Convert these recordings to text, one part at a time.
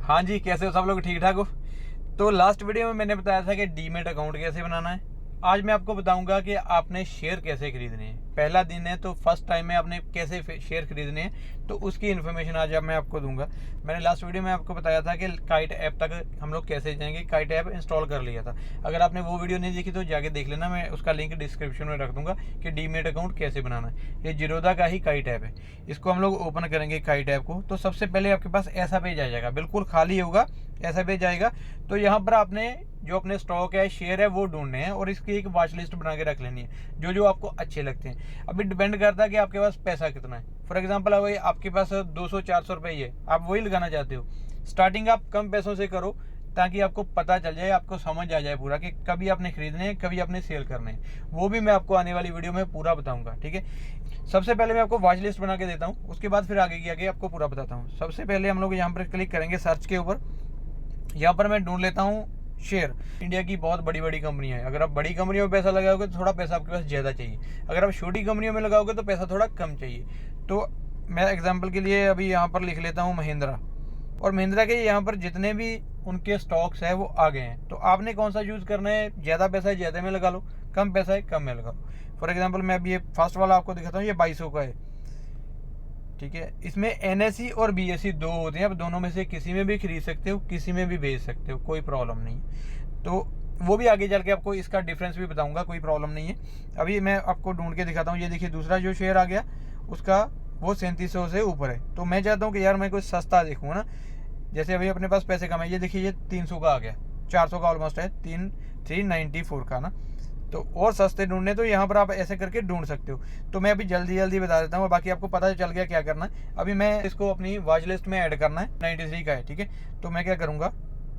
हाँ जी, कैसे हो सब लोग? ठीक ठाक हो? तो लास्ट वीडियो में मैंने बताया था कि डीमेट अकाउंट कैसे बनाना है। आज मैं आपको बताऊंगा कि आपने शेयर कैसे खरीदने हैं। पहला दिन है तो फर्स्ट टाइम में आपने कैसे शेयर खरीदने हैं, तो उसकी इन्फॉर्मेशन आज मैं आपको दूंगा। मैंने लास्ट वीडियो में आपको बताया था कि काइट ऐप तक हम लोग कैसे जाएंगे। काइट ऐप इंस्टॉल कर लिया था। अगर आपने वो वीडियो नहीं देखी तो जाके देख लेना, मैं उसका लिंक डिस्क्रिप्शन में रख दूंगा कि डीमेट अकाउंट कैसे बनाना है। ये जीरोधा का ही काइट ऐप है। इसको हम लोग ओपन करेंगे काइट ऐप को। तो सबसे पहले आपके पास ऐसा पेज आ जाएगा, बिल्कुल खाली होगा, ऐसा पेज आएगा। तो यहाँ पर आपने जो अपने स्टॉक है, शेयर है, वो ढूंढने हैं और इसकी एक वॉच लिस्ट बना के रख लेनी है, जो जो आपको अच्छे लगते हैं। अभी डिपेंड करता है कि आपके पास पैसा कितना है। फॉर एग्जांपल अगर आपके पास 200-400 रुपये है, आप वही लगाना चाहते हो। स्टार्टिंग आप कम पैसों से करो ताकि आपको पता चल जाए, आपको समझ आ जाए पूरा कि कभी आपने खरीदने हैं, कभी आपने सेल करने हैं। वो भी मैं आपको आने वाली वीडियो में पूरा बताऊंगा, ठीक है। सबसे पहले मैं आपको वॉच लिस्ट बना के देता हूँ, उसके बाद फिर आगे की आगे आपको पूरा बताता हूँ। सबसे पहले हम लोग यहाँ पर क्लिक करेंगे सर्च के ऊपर। यहाँ पर मैं ढूंढ लेता हूँ शेयर। इंडिया की बहुत बड़ी बड़ी कंपनियां हैं। अगर आप बड़ी कंपनियों में पैसा लगाओगे तो थोड़ा पैसा आपके पास ज़्यादा चाहिए। अगर आप छोटी कंपनियों में लगाओगे तो पैसा थोड़ा कम चाहिए। तो मैं एग्जांपल के लिए अभी यहाँ पर लिख लेता हूँ महिंद्रा। और महिंद्रा के यहाँ पर जितने भी उनके स्टॉक्स है वो आ गए हैं। तो आपने कौन सा यूज़ करना है? ज़्यादा पैसा है ज़्यादा में लगा लो, कम पैसा है कम में लगा लो। फॉर एग्जाम्पल मैं अभी ये फर्स्ट वाला आपको दिखाता हूँ, ये 2200 का है, ठीक है। इसमें NSE और BSE दो होते हैं। अब दोनों में से किसी में भी खरीद सकते हो, किसी में भी बेच सकते हो, कोई प्रॉब्लम नहीं। तो वो भी आगे चल के आपको इसका डिफरेंस भी बताऊंगा, कोई प्रॉब्लम नहीं है। अभी मैं आपको ढूंढ के दिखाता हूँ। ये देखिए दूसरा जो शेयर आ गया उसका वो 3700 से ऊपर है। तो मैं चाहता हूँ कि यार मैं कुछ सस्ता देखूँ ना। जैसे अभी अपने पास पैसे कम है, ये देखिए ये 300 का आ गया, 400 का ऑलमोस्ट है, 394 का ना। तो और सस्ते ढूंढने तो यहाँ पर आप ऐसे करके ढूंढ सकते हो। तो मैं अभी जल्दी जल्दी बता देता हूँ, बाकी आपको पता चल गया क्या करना है। अभी मैं इसको अपनी वॉच लिस्ट में ऐड करना है। 93 का है, ठीक है। तो मैं क्या करूँगा,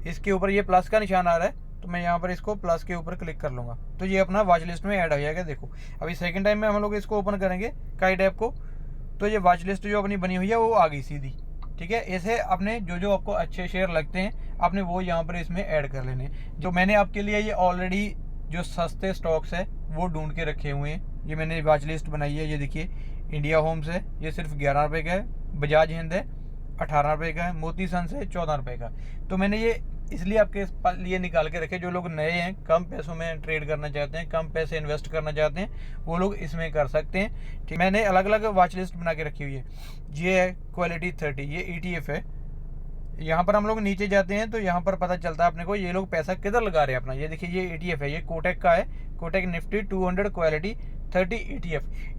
इसके ऊपर ये प्लस का निशान आ रहा है, तो मैं यहाँ पर इसको प्लस के ऊपर क्लिक कर लूँगा, तो ये अपना वॉच लिस्ट में ऐड हो जाएगा। देखो अभी सेकेंड टाइम में हम लोग इसको ओपन करेंगे काइट ऐप को, तो ये वॉच लिस्ट जो अपनी बनी हुई है वो आ गई सीधी, ठीक है। ऐसे अपने जो जो आपको अच्छे शेयर लगते हैं आपने वो यहाँ पर इसमें ऐड कर लेने। जो मैंने आपके लिए ये ऑलरेडी जो सस्ते स्टॉक्स है वो ढूंढ के रखे हुए हैं। ये मैंने वॉच लिस्ट बनाई है। ये देखिए इंडिया होम्स है, ये सिर्फ 11 रुपये का है। बजाज हिंद है 18 रुपये का है। मोती सन्स है 14 रुपये का। तो मैंने ये इसलिए आपके लिए निकाल के रखे, जो लोग नए हैं, कम पैसों में ट्रेड करना चाहते हैं, कम पैसे इन्वेस्ट करना चाहते हैं, वो लोग इसमें कर सकते हैं, ठीक। मैंने अलग अलग वॉच लिस्ट बना के रखी हुई है। ये है क्वालिटी 30, ये ETF है। यहाँ पर हम लोग नीचे जाते हैं तो यहाँ पर पता चलता है अपने को ये लोग पैसा किधर लगा रहे हैं अपना। ये देखिए ये ETF है, ये कोटेक का है, कोटेक निफ्टी 200 क्वालिटी 30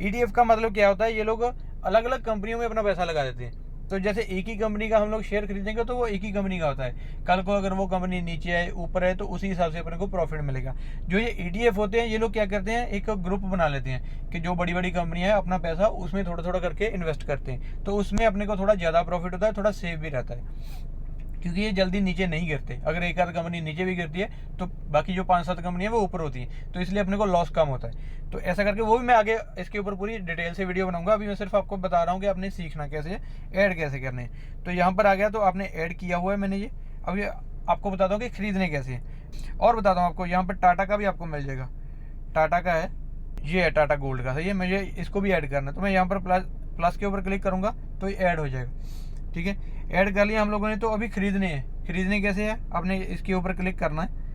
ETF का मतलब क्या होता है, ये लोग अलग अलग कंपनियों में अपना पैसा लगा देते हैं। तो जैसे एक ही कंपनी का हम लोग शेयर खरीदेंगे तो वो एक ही कंपनी का होता है। कल को अगर वो कंपनी नीचे है ऊपर है तो उसी हिसाब से अपने को प्रॉफिट मिलेगा। जो ये ETF होते हैं ये लोग क्या करते हैं, एक ग्रुप बना लेते हैं कि जो बड़ी बड़ी कंपनियां है अपना पैसा उसमें थोड़ा थोड़ा करके इन्वेस्ट करते हैं। तो उसमें अपने को थोड़ा ज़्यादा प्रॉफिट होता है, थोड़ा सेव भी रहता है, क्योंकि ये जल्दी नीचे नहीं गिरते। अगर एक आध कंपनी नीचे भी गिरती है तो बाकी जो 5-7 कंपनी है वो ऊपर होती है, तो इसलिए अपने को लॉस कम होता है। तो ऐसा करके वो भी मैं आगे इसके ऊपर पूरी डिटेल से वीडियो बनाऊंगा। अभी मैं सिर्फ आपको बता रहा हूँ कि आपने सीखना कैसे, ऐड कैसे करने हैं। तो यहाँ पर आ गया, तो आपने ऐड किया हुआ है मैंने ये। अभी आपको बताता हूँ कि खरीदने कैसे हैं, और बताता हूँ आपको। यहाँ पर टाटा का भी आपको मिल जाएगा, टाटा का है, ये है टाटा गोल्ड का, सही है। मुझे इसको भी ऐड करना है, तो मैं यहाँ पर प्लस के ऊपर क्लिक करूँगा तो ये ऐड हो जाएगा, ठीक है। ऐड कर लिया हम लोगों ने। तो अभी खरीदने हैं, खरीदने कैसे है, आपने इसके ऊपर क्लिक करना है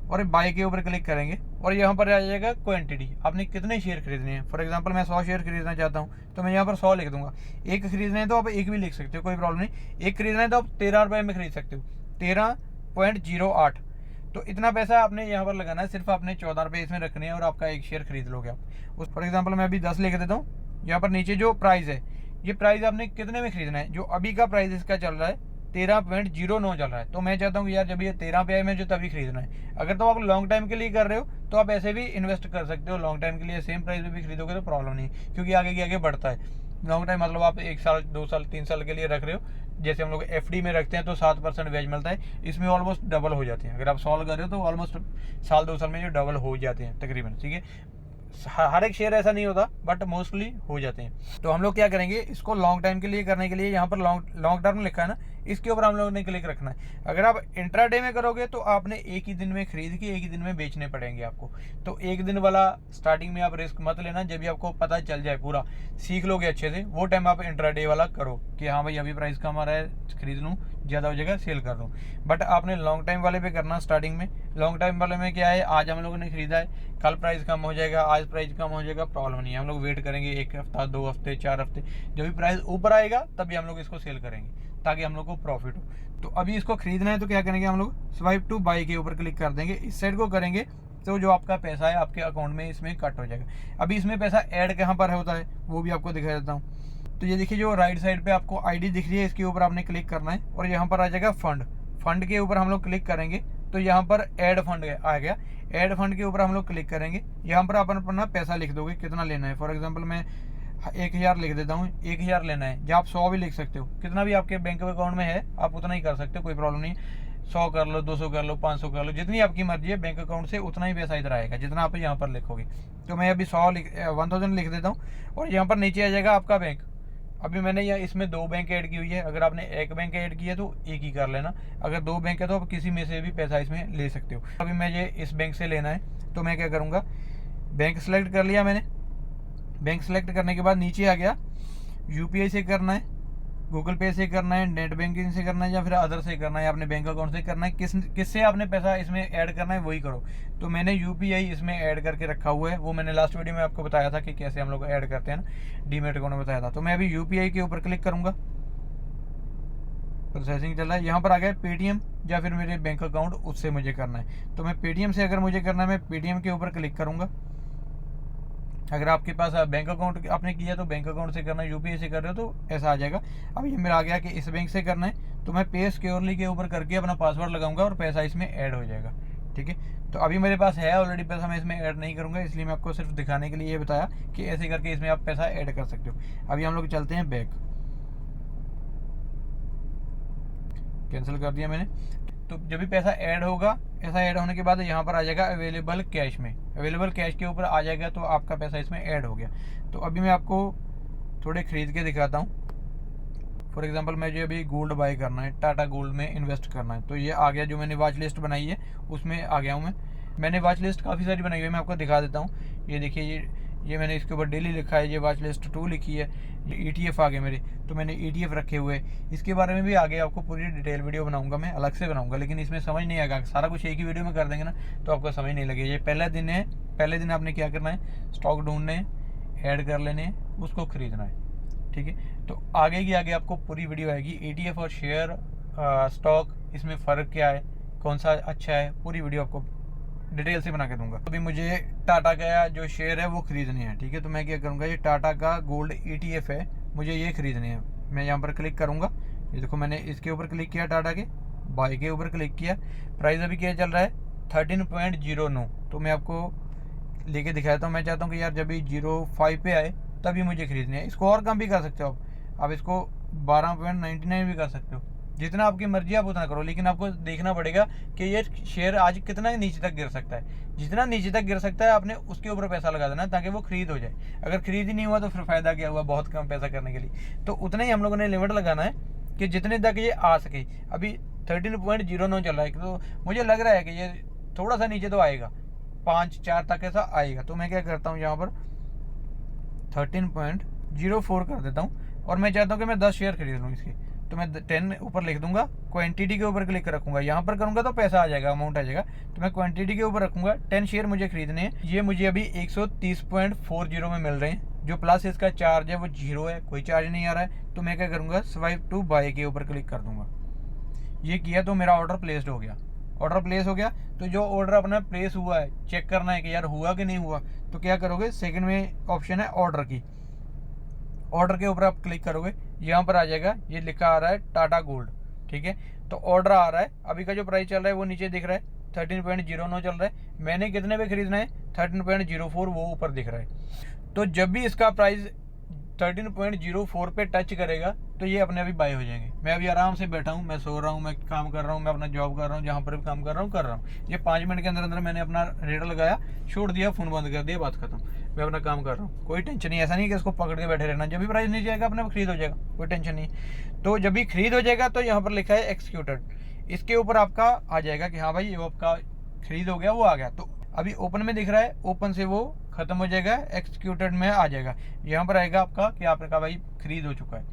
और बाय के ऊपर क्लिक करेंगे और यहाँ पर आ जाएगा क्वांटिटी, आपने कितने शेयर खरीदने हैं। फॉर एग्जांपल मैं 100 शेयर खरीदना चाहता हूँ तो मैं यहाँ पर 100 लिख दूंगा। एक खरीदने हैं तो आप एक भी लिख सकते हो, कोई प्रॉब्लम नहीं। एक खरीदना है तो आप 13 रुपये में खरीद सकते हो, 13.08। तो इतना पैसा आपने यहाँ पर लगाना है, सिर्फ आपने 14 रुपये इसमें रखने हैं और आपका एक शेयर खरीद लोगे आप उस। फॉर एग्जाम्पल मैं अभी 10 लिख देता हूँ। यहाँ पर नीचे जो प्राइस है, ये प्राइस आपने कितने में खरीदना है। जो अभी का प्राइस इसका चल रहा है 13.09 चल रहा है। तो मैं चाहता हूँ कि यार जब ये 13 पे आए मुझे तभी खरीदना है। अगर तो आप लॉन्ग टाइम के लिए कर रहे हो तो आप ऐसे भी इन्वेस्ट कर सकते हो, लॉन्ग टाइम के लिए सेम प्राइस में भी खरीदोगे तो प्रॉब्लम नहीं, क्योंकि आगे की आगे बढ़ता है। लॉन्ग टाइम मतलब आप 1 साल 2 साल 3 साल के लिए रख रहे हो। जैसे हम लोग FD में रखते हैं तो 7% ब्याज मिलता है, इसमें ऑलमोस्ट डबल हो जाते हैं। अगर आप 100 कर रहे हो तो ऑलमोस्ट साल 2 साल में जो डबल हो जाते हैं तकरीबन, ठीक है। हर एक शेयर ऐसा नहीं होता बट मोस्टली हो जाते हैं। तो हम लोग क्या करेंगे, इसको लॉन्ग टाइम के लिए करने के लिए यहाँ पर लॉन्ग टर्म लिखा है ना, इसके ऊपर हम लोगों ने क्लिक रखना है। अगर आप इंट्राडे में करोगे तो आपने एक ही दिन में खरीद के एक ही दिन में बेचने पड़ेंगे आपको। तो एक दिन वाला स्टार्टिंग में आप रिस्क मत लेना, जब भी आपको पता चल जाए, पूरा सीख लोगे अच्छे से, वो टाइम आप इंट्राडे वाला करो कि हाँ भाई अभी प्राइस कम आ रहा है, खरीद लूँ, ज़्यादा हो जाएगा सेल कर दूँ। बट आपने लॉन्ग टाइम वाले पे करना स्टार्टिंग में। लॉन्ग टाइम वाले में क्या है, आज हम लोगों ने खरीदा है, कल प्राइस कम हो जाएगा, आज प्राइस कम हो जाएगा, प्रॉब्लम नहीं है, हम लोग वेट करेंगे 1 हफ्ता, 2 हफ्ते, 4 हफ्ते, जब भी प्राइस ऊपर आएगा तभी हम लोग इसको सेल करेंगे ताकि हम लोग को प्रॉफिट हो। तो अभी इसको खरीदना है तो क्या करेंगे, हम लोग स्वाइप टू बाई के ऊपर क्लिक कर देंगे। इस साइड को करेंगे तो जो आपका पैसा है आपके अकाउंट में इसमें कट हो जाएगा। अभी इसमें पैसा ऐड कहाँ पर होता है वो भी आपको दिखा देता हूँ। तो ये देखिए जो राइट साइड पे आपको आईडी दिख रही है, इसके ऊपर आपने क्लिक करना है और यहाँ पर आ जाएगा फंड। फंड के ऊपर हम लोग क्लिक करेंगे तो यहाँ पर ऐड फंड आ गया। ऐड फंड के ऊपर हम लोग क्लिक करेंगे। यहाँ पर अपन अपना पैसा लिख दोगे कितना लेना है। फॉर एग्जाम्पल मैं 1000 लिख देता हूँ, 1000 लेना है, या आप 100 भी लिख सकते हो, कितना भी आपके बैंक अकाउंट में है आप उतना ही कर सकते हो, कोई प्रॉब्लम नहीं। 100 कर लो, 200 कर लो, 500 कर लो, जितनी आपकी मर्जी है, बैंक अकाउंट से उतना ही पैसा इधर आएगा जितना आप यहाँ पर लिखोगे। तो मैं अभी 1000 लिख देता हूँ और यहाँ पर नीचे आ जाएगा आपका बैंक। अभी मैंने यहाँ इसमें 2 बैंक ऐड की हुई है, अगर आपने एक बैंक ऐड किया तो एक ही कर लेना, अगर 2 बैंक है तो आप किसी में से भी पैसा इसमें ले सकते हो। अभी मुझे इस बैंक से लेना है तो मैं क्या करूँगा, बैंक सेलेक्ट कर लिया मैंने। बैंक सेलेक्ट करने के बाद नीचे आ गया, यूपीआई से करना है, गूगल पे से करना है, नेट बैंकिंग से करना है, या फिर अदर से करना है, अपने बैंक अकाउंट से करना है, किससे आपने पैसा इसमें ऐड करना है वही करो। तो मैंने यूपीआई इसमें ऐड करके रखा हुआ है, वो मैंने लास्ट वीडियो में आपको बताया था कि कैसे हम लोग ऐड करते हैं ना, डीमेट अकाउंट में बताया था। तो मैं अभी यूपीआई के ऊपर क्लिक करूँगा, प्रोसेसिंग चल रहा है। यहाँ पर आ गया पेटीएम या फिर मेरे बैंक अकाउंट, उससे मुझे करना है। तो मैं पेटीएम से अगर मुझे करना है, मैं पेटीएम के ऊपर क्लिक करूँगा। अगर आपके पास बैंक अकाउंट आपने किया तो बैंक अकाउंट से करना है, यूपीआई से कर रहे हो तो ऐसा आ जाएगा। अब ये मेरा आ गया कि इस बैंक से करना है, तो मैं पे सिक्योरली के ऊपर करके अपना पासवर्ड लगाऊंगा और पैसा इसमें ऐड हो जाएगा। ठीक है, तो अभी मेरे पास है ऑलरेडी पैसा, मैं इसमें ऐड नहीं करूंगा, इसलिए मैं आपको सिर्फ दिखाने के लिए ये बताया कि ऐसे करके इसमें आप पैसा ऐड कर सकते हो। अभी हम लोग चलते हैं बैक, कैंसिल कर दिया मैंने। तो जब भी पैसा ऐड होगा, ऐसा ऐड होने के बाद यहाँ पर आ जाएगा अवेलेबल कैश में, अवेलेबल कैश के ऊपर आ जाएगा तो आपका पैसा इसमें ऐड हो गया। तो अभी मैं आपको थोड़े खरीद के दिखाता हूँ। फॉर एग्जांपल मुझे अभी गोल्ड बाय करना है, टाटा गोल्ड में इन्वेस्ट करना है, तो ये आ गया, जो मैंने वॉच लिस्ट बनाई है उसमें आ गया हूँ मैंने वॉच लिस्ट काफ़ी सारी बनाई हुई है, मैं आपको दिखा देता हूँ। ये देखिए, ये मैंने इसके ऊपर डेली लिखा है, ये वॉच लिस्ट 2 लिखी है। ये ETF आ गए मेरे, तो मैंने ETF रखे हुए हैं। इसके बारे में भी आगे आपको पूरी डिटेल वीडियो बनाऊंगा, मैं अलग से बनाऊंगा, लेकिन इसमें समझ नहीं आएगा, सारा कुछ एक ही वीडियो में कर देंगे ना तो आपको समझ नहीं लगेगा। ये पहला दिन है, पहले दिन आपने क्या करना है, स्टॉक ढूंढने हैं, ऐड कर लेने हैं, उसको खरीदना है। ठीक है, तो आगे की आगे आपको पूरी वीडियो आएगी, ETF और शेयर स्टॉक, इसमें फ़र्क क्या है, कौन सा अच्छा है, पूरी वीडियो आपको डिटेल से बना के दूंगा। अभी मुझे टाटा का जो शेयर है वो खरीदने हैं। ठीक है, तो मैं क्या करूँगा, ये टाटा का गोल्ड ETF है, मुझे ये खरीदने हैं। मैं यहाँ पर क्लिक करूँगा, ये देखो मैंने इसके ऊपर क्लिक किया, टाटा के बाई के ऊपर क्लिक किया। प्राइस अभी क्या चल रहा है, 13.09। तो मैं आपको लेके दिखाता हूँ। मैं चाहता हूँ कि यार जब भी 05 पे आए तभी मुझे खरीदने हैं। इसको और कम भी कर सकते हो आप इसको 12.99 भी कर सकते हो, जितना आपकी मर्जी आप उतना करो, लेकिन आपको देखना पड़ेगा कि ये शेयर आज कितना नीचे तक गिर सकता है। जितना नीचे तक गिर सकता है आपने उसके ऊपर पैसा लगा देना ताकि वो खरीद हो जाए। अगर खरीद ही नहीं हुआ तो फिर फायदा क्या हुआ, बहुत कम पैसा करने के लिए। तो उतना ही हम लोगों ने लिमिट लगाना है कि जितने तक ये आ सके। अभी 13.09 चल रहा है, तो मुझे लग रहा है कि ये थोड़ा सा नीचे तो आएगा, 5-4 तक ऐसा आएगा। तो मैं क्या करता हूँ, यहाँ पर 13.04 कर देता हूँ और मैं चाहता हूँ कि मैं 10 शेयर खरीद लूँ इसके। तो मैं 10 ऊपर लिख दूंगा, क्वांटिटी के ऊपर क्लिक रखूंगा, यहाँ पर करूंगा तो पैसा आ जाएगा, अमाउंट आ जाएगा। तो मैं क्वांटिटी के ऊपर रखूंगा, 10 शेयर मुझे खरीदने हैं। ये मुझे अभी 130.40 में मिल रहे हैं। जो प्लस इसका चार्ज है वो 0 है, कोई चार्ज नहीं आ रहा है। तो मैं क्या करूंगा, स्वाइप टू बाय के ऊपर क्लिक कर दूंगा। ये किया तो मेरा ऑर्डर प्लेस्ड हो गया। ऑर्डर प्लेस हो गया तो जो ऑर्डर अपना प्लेस हुआ है चेक करना है कि यार हुआ कि नहीं हुआ। तो क्या करोगे, सेकंड में ऑप्शन है ऑर्डर की, ऑर्डर के ऊपर आप क्लिक करोगे, यहाँ पर आ जाएगा, ये लिखा आ रहा है टाटा गोल्ड। ठीक है, तो ऑर्डर आ रहा है, अभी का जो प्राइस चल रहा है वो नीचे दिख रहा है, 13.09 चल रहा है। मैंने कितने पे खरीदना है, 13.04, वो ऊपर दिख रहा है। तो जब भी इसका प्राइस 13.04 पे टच करेगा तो ये अपने अभी बाय हो जाएंगे। मैं अभी आराम से बैठा हूँ, मैं सो रहा हूँ, मैं काम कर रहा हूँ, मैं अपना जॉब कर रहा हूँ, जहाँ पर भी काम कर रहा हूँ। ये 5 मिनट के अंदर अंदर मैंने अपना रेट लगाया, छोड़ दिया, फोन बंद कर दिया, बात खत्म। मैं अपना काम कर रहा हूँ, कोई टेंशन नहीं। ऐसा नहीं कि इसको पकड़ के बैठे रहना, जब भी प्राइस नहीं जाएगा अपने खरीद हो जाएगा, कोई टेंशन नहीं। तो जब भी खरीद हो जाएगा तो यहाँ पर लिखा है एक्सिक्यूटेड, इसके ऊपर आपका आ जाएगा कि हाँ भाई ये आपका खरीद हो गया, वो आ गया। तो अभी ओपन में दिख रहा है, ओपन से वो खत्म हो जाएगा, एक्सिक्यूटेड में आ जाएगा। यहाँ पर आएगा आपका कि आपने कहा भाई खरीद हो चुका है।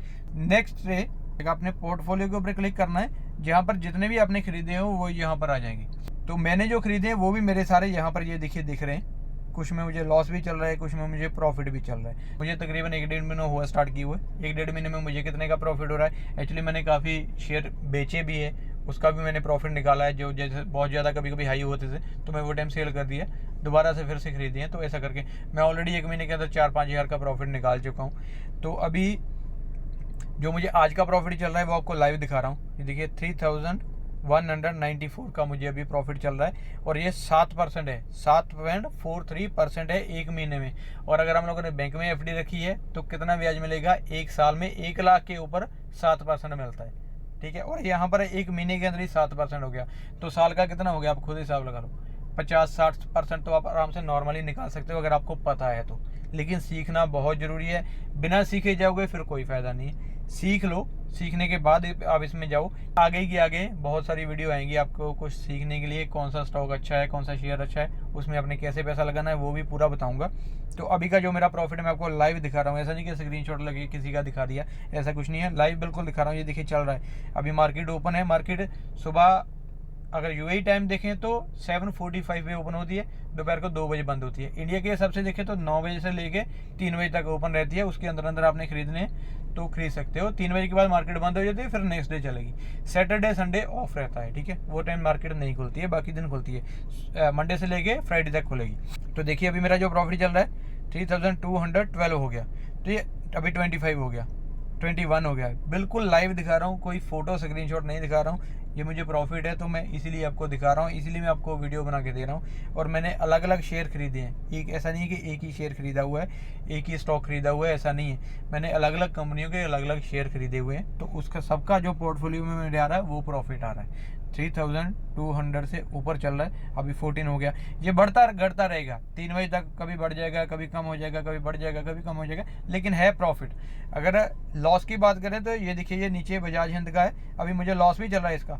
नेक्स्ट से आपने पोर्टफोलियो के ऊपर क्लिक करना है, जहाँ पर जितने भी आपने खरीदे हो वो यहाँ पर आ जाएंगे। तो मैंने जो खरीदे हैं वो भी मेरे सारे यहाँ पर ये देखिए दिख रहे हैं। कुछ में मुझे लॉस भी चल रहा है, कुछ में मुझे प्रॉफिट भी चल रहा है। मुझे तकरीबन 1-1.5 महीना हुआ स्टार्ट किए हुए, 1-1.5 महीने में मुझे कितने का प्रॉफिट हो रहा है। एक्चुअली मैंने काफ़ी शेयर बेचे भी है, उसका भी मैंने प्रॉफिट निकाला है। जो जैसे बहुत ज़्यादा कभी कभी हाई होते थे तो मैं वो टाइम सेल कर दिया, दोबारा से फिर से खरीदी है। तो ऐसा करके मैं ऑलरेडी 1 महीने के अंदर 4-5 हज़ार का प्रॉफिट निकाल चुका हूँ। तो अभी जो मुझे आज का प्रॉफिट चल रहा है वो आपको लाइव दिखा रहा हूँ। ये देखिए 3194 का मुझे अभी प्रॉफिट चल रहा है, और ये 7% है, 7.43% है 1 महीने में। और अगर हम लोगों ने बैंक में FD रखी है तो कितना ब्याज मिलेगा, 1 साल में 1 लाख के ऊपर 7% मिलता है, ठीक है। और यहाँ पर 1 महीने के अंदर ही 7% हो गया, तो साल का कितना हो गया आप खुद हिसाब लगा लो। 50-60% तो आप आराम से नॉर्मली निकाल सकते हो अगर आपको पता है तो। लेकिन सीखना बहुत ज़रूरी है, बिना सीखे जाओगे फिर कोई फ़ायदा नहीं है। सीख लो, सीखने के बाद आप इसमें जाओ। आगे की आगे बहुत सारी वीडियो आएंगी आपको कुछ सीखने के लिए, कौन सा स्टॉक अच्छा है, कौन सा शेयर अच्छा है, उसमें आपने कैसे पैसा लगाना है वो भी पूरा बताऊंगा। तो अभी का जो मेरा प्रॉफिट मैं आपको लाइव दिखा रहा हूँ, ऐसा नहीं कि स्क्रीनशॉट लगे किसी का दिखा दिया, ऐसा कुछ नहीं है, लाइव बिल्कुल दिखा रहा हूँ। ये देखिए चल रहा है, अभी मार्केट ओपन है। मार्केट सुबह अगर यूएई टाइम देखें तो 7:45 पे ओपन होती है, दोपहर को 2 बजे बंद होती है। इंडिया के हिसाब से देखें तो 9 बजे से लेके 3 बजे तक ओपन रहती है। उसके अंदर अंदर आपने खरीदने तो खरीद सकते हो। 3 बजे के बाद मार्केट बंद हो जाती है, फिर नेक्स्ट डे चलेगी। सैटरडे संडे ऑफ रहता है, ठीक है, वो टाइम मार्केट नहीं खुलती है, बाकी दिन खुलती है। मंडे से लेके फ्राइडे तक खुलेगी। तो देखिए अभी मेरा जो प्रॉफिट चल रहा है 3212 हो गया, तो ये अभी 25 हो गया, 21 हो गया। बिल्कुल लाइव दिखा रहा हूँ, कोई फोटो स्क्रीनशॉट नहीं दिखा रहा हूँ। ये मुझे प्रॉफिट है तो मैं इसीलिए आपको दिखा रहा हूँ, इसीलिए मैं आपको वीडियो बना के दे रहा हूँ। और मैंने अलग अलग शेयर खरीदे हैं, एक ऐसा नहीं है कि एक ही शेयर खरीदा हुआ है, एक ही स्टॉक खरीदा हुआ है, ऐसा नहीं है। मैंने अलग अलग कंपनियों के अलग अलग शेयर खरीदे हुए हैं, तो उसका सबका जो पोर्टफोलियो में मेरे आ रहा है वो प्रॉफिट आ रहा है। 3200 से ऊपर चल रहा है, अभी 14 हो गया। ये बढ़ता घटता रहेगा, 3 बजे तक कभी बढ़ जाएगा, कभी कम हो जाएगा, कभी बढ़ जाएगा, कभी कम हो जाएगा, लेकिन है प्रॉफिट। अगर लॉस की बात करें तो ये देखिए, ये नीचे बजाज हिंद का है, अभी मुझे लॉस भी चल रहा है इसका।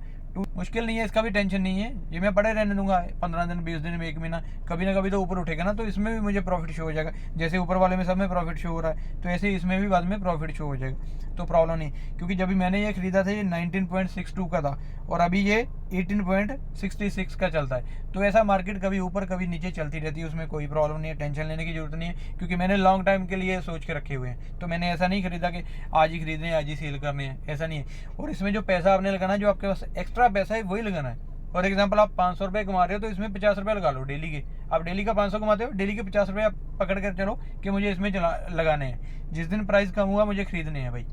मुश्किल नहीं है, इसका भी टेंशन नहीं है, ये मैं पड़े रहने दूंगा 15 दिन 20 दिन में 1 महीना, कभी ना कभी तो ऊपर उठेगा ना, तो इसमें भी मुझे प्रॉफिट शो हो जाएगा। जैसे ऊपर वाले में सब में प्रॉफिट शो हो रहा है, तो ऐसे इसमें भी बाद में प्रॉफिट शो हो जाएगा, तो प्रॉब्लम नहीं। क्योंकि जब भी मैंने ये खरीदा था ये 19.62 का था, और अभी ये 18.66 का चलता है। तो ऐसा मार्केट कभी ऊपर कभी नीचे चलती रहती है, उसमें कोई प्रॉब्लम नहीं है, टेंशन लेने की जरूरत नहीं है। क्योंकि मैंने लॉन्ग टाइम के लिए सोच के रखे हुए हैं, तो मैंने ऐसा नहीं खरीदा कि आज ही खरीदने आज ही सेल करने हैं, ऐसा नहीं है। और इसमें जो पैसा आपने लगाना है, जो आपके पास एक्स्ट्रा पैसा है वही लगाना है। फॉर एग्जाम्पल आप 500 रुपये कमा रहे हो तो इसमें 50 रुपये लगा लो डेली के। आप डेली का 500 कमाते हो, डेली के 50 रुपये आप पकड़ कर चलो कि मुझे इसमें लगाने हैं। जिस दिन प्राइस कम हुआ मुझे खरीदने हैं भाई,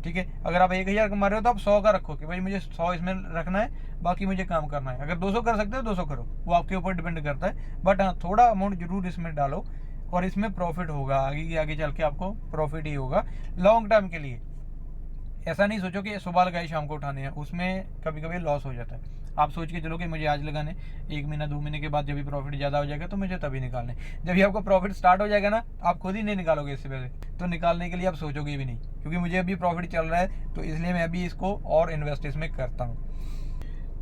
ठीक है। अगर आप 1000 कमा रहे हो तो आप 100 का रखो कि भाई मुझे 100 इसमें रखना है, बाकी मुझे काम करना है। अगर 200 कर सकते हो 200 करो, वो आपके ऊपर डिपेंड करता है। बट हाँ, थोड़ा अमाउंट जरूर इसमें डालो, और इसमें प्रॉफिट होगा, आगे चल के आपको प्रॉफिट ही होगा लॉन्ग टर्म के लिए। ऐसा नहीं सोचो कि सुबह लगाए शाम को उठाने हैं, उसमें कभी कभी लॉस हो जाता है। आप सोच के चलो कि मुझे आज लगाने, 1 महीना 2 महीने के बाद जब भी प्रॉफिट ज़्यादा हो जाएगा तो मुझे तभी निकालने। जब भी आपको प्रॉफिट स्टार्ट हो जाएगा ना, आप खुद ही नहीं निकालोगे इससे पहले, तो निकालने के लिए आप सोचोगे भी नहीं। क्योंकि मुझे अभी प्रॉफिट चल रहा है तो इसलिए मैं अभी इसको और इन्वेस्ट इसमें करता हूँ।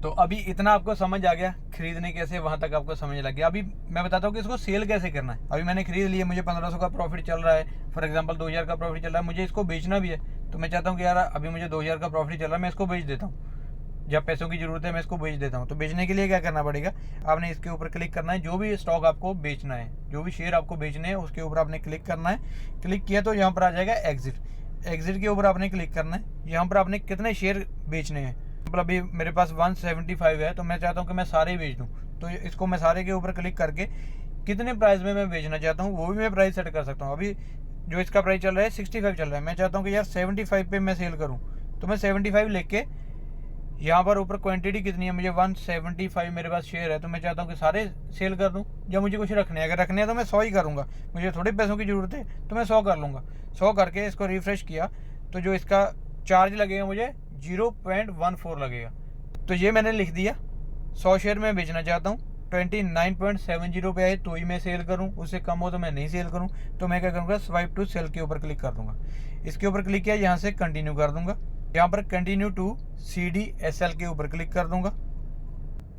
तो अभी इतना आपको समझ आ गया, खरीदने कैसे वहाँ तक आपको समझ लग गया। अभी मैं बताता हूँ कि इसको सेल कैसे करना है। अभी मैंने खरीद लिया, मुझे 1500 का प्रॉफिट चल रहा है, फॉर एग्जांपल 2000 का प्रॉफिट चल रहा है, मुझे इसको बेचना भी है। तो मैं चाहता हूँ कि यार अभी मुझे 2000 का प्रॉफिट चल रहा है, मैं इसको बेच देता हूँ, जब पैसों की जरूरत है मैं इसको बेच देता हूँ। तो बेचने के लिए क्या करना पड़ेगा, आपने इसके ऊपर क्लिक करना है। जो भी स्टॉक आपको बेचना है, जो भी शेयर आपको बेचने हैं, उसके ऊपर आपने क्लिक करना है। क्लिक किया तो यहाँ पर आ जाएगा एग्जिट। एग्जिट के ऊपर आपने क्लिक करना है। यहाँ पर आपने कितने शेयर बेचने हैं, मतलब अभी मेरे पास 175 है, तो मैं चाहता हूँ कि मैं सारे ही बेच दूँ। तो इसको मैं सारे के ऊपर क्लिक करके कितने प्राइस में मैं बेचना चाहता हूँ वो भी मैं प्राइस सेट कर सकता हूँ। अभी जो इसका प्राइस चल रहा है 65 चल रहा है, मैं चाहता हूँ कि यार 75 पे मैं सेल करूँ, तो मैं 75 लिख के यहाँ पर ऊपर क्वांटिटी कितनी है, मुझे 175 मेरे पास शेयर है, तो मैं चाहता हूँ कि सारे सेल कर दूँ या मुझे कुछ रखने हैं। अगर रखने हैं तो मैं 100 ही करूँगा, मुझे थोड़े पैसों की ज़रूरत है, तो मैं 100 कर लूँगा। 100 करके इसको रिफ़्रेश किया तो जो इसका चार्ज लगेगा मुझे 0.14 लगेगा। तो ये मैंने लिख दिया। 100 शेयर मैं बेचना चाहता हूँ, 29.70 पे आए तो ही मैं सेल करूँ, उससे कम हो तो मैं नहीं सेल करूँ। तो मैं क्या करूँगा, स्वाइप टू सेल के ऊपर क्लिक कर दूँगा। इसके ऊपर क्लिक किया, यहाँ से कंटिन्यू कर दूँगा। यहाँ पर कंटिन्यू टू CDSL के ऊपर क्लिक कर दूँगा।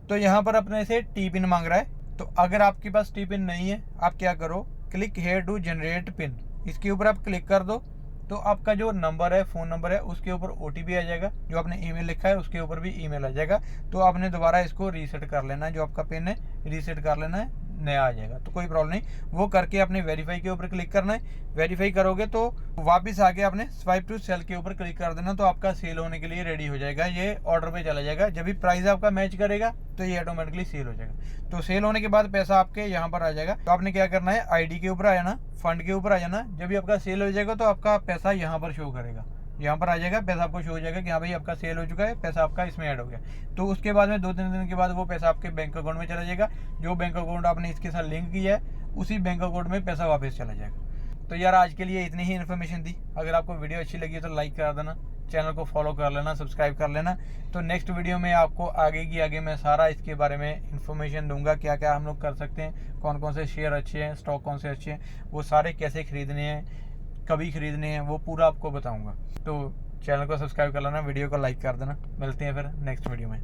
तो यहाँ पर अपने से टी पिन मांग रहा है। तो अगर आपके पास टी पिन नहीं है, आप क्या करो, click here to generate pin, इसके ऊपर आप क्लिक कर दो। तो आपका जो नंबर है, फ़ोन नंबर है, उसके ऊपर OTP आ जाएगा। जो आपने ईमेल लिखा है उसके ऊपर भी ईमेल आ जाएगा। तो आपने दोबारा इसको रीसेट कर लेना है, जो आपका पिन है रीसेट कर लेना है, नया आ जाएगा। तो कोई प्रॉब्लम नहीं, वो करके आपने वेरीफाई के ऊपर क्लिक करना है। वेरीफाई करोगे तो वापस आके आपने स्वाइप टू सेल के ऊपर क्लिक कर देना, तो आपका सेल होने के लिए रेडी हो जाएगा। ये ऑर्डर पे चला जाएगा। जब भी प्राइस आपका मैच करेगा तो ये ऑटोमेटिकली सेल हो जाएगा। तो सेल होने के बाद पैसा आपके यहाँ पर आ जाएगा। तो आपने क्या करना है, ID के ऊपर आ जाना, फंड के ऊपर आ जाना। जब भी आपका सेल हो जाएगा तो आपका पैसा यहाँ पर शो करेगा, यहाँ पर आ जाएगा, पैसा आपको शो हो जाएगा कि हाँ भाई आपका सेल हो चुका है, पैसा आपका इसमें ऐड हो गया। तो उसके बाद में 2-3 दिन के बाद वो पैसा आपके बैंक अकाउंट में चला जाएगा। जो बैंक अकाउंट आपने इसके साथ लिंक किया है उसी बैंक अकाउंट में पैसा वापस चला जाएगा। तो यार आज के लिए इतनी ही इन्फॉर्मेशन थी। अगर आपको वीडियो अच्छी लगी तो लाइक कर देना, चैनल को फॉलो कर लेना, सब्सक्राइब कर लेना। तो नेक्स्ट वीडियो में आपको आगे मैं सारा इसके बारे में इन्फॉर्मेशन दूंगा, क्या क्या हम लोग कर सकते हैं, कौन कौन से शेयर अच्छे हैं, स्टॉक कौन से अच्छे हैं, वो सारे कैसे खरीदने हैं, कभी खरीदने हैं, वो पूरा आपको बताऊंगा। तो चैनल को सब्सक्राइब कर लेना, वीडियो को लाइक कर देना। मिलते हैं फिर नेक्स्ट वीडियो में।